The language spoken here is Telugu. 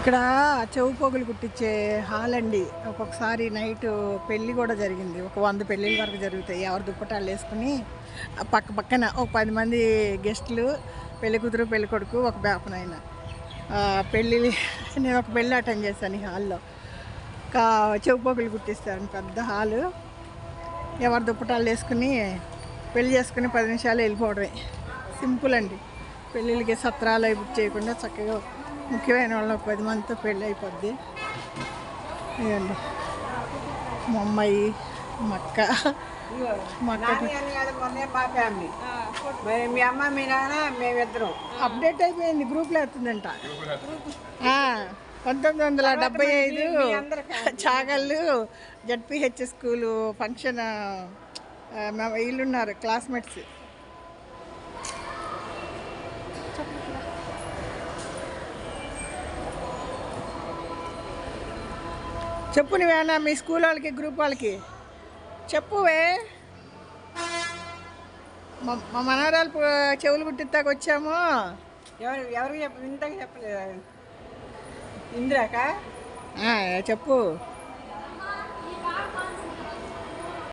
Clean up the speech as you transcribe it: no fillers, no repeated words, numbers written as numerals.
ఇక్కడ చెవు పోగులు కుట్టించే హాల్ అండి. ఒక్కొక్కసారి నైట్ పెళ్ళి కూడా జరిగింది. ఒక 100 పెళ్ళిళ్ళ వరకు జరుగుతాయి. ఎవరు దుప్పటాలు వేసుకుని పక్క పక్కన ఒక 10 మంది గెస్టులు, పెళ్లి కూతురు పెళ్లి కొడుకు, ఒక బేపనైన పెళ్ళి. నేను ఒక పెళ్ళి అటెండ్ చేశాను ఈ హాల్లో. చెవు పోగులు కుట్టిస్తాను, పెద్ద హాలు. ఎవరు దుప్పటాలు వేసుకుని పెళ్ళి చేసుకుని 10 నిమిషాలు వెళ్ళిపోవడమే. సింపుల్ అండి. పెళ్ళిళ్ళకి సత్రాలు అవి బుక్ చేయకుండా చక్కగా ముఖ్యమైన వాళ్ళు 10 మందితో పెళ్ళి అయిపోద్ది. ఇదండి మొమ్మాయి మక్క మీ అమ్మ మీ నాన్న మేమిద్దరం అప్డేట్ అయిపోయింది. గ్రూప్లో వస్తుందంట. 1975 చాగళ్ళు జడ్పిహెచ్ స్కూలు ఫంక్షన్. వీళ్ళున్నారు క్లాస్మేట్స్. చెప్పు నువ్వేనా మీ స్కూల్ వాళ్ళకి గ్రూప్ వాళ్ళకి చెప్పువే. మా మనవరాలు చెవులు కుట్టిస్తాకు వచ్చాము. ఎవరికి ఇంతకు చెప్పలేదు. ఇందిరాక చెప్పు.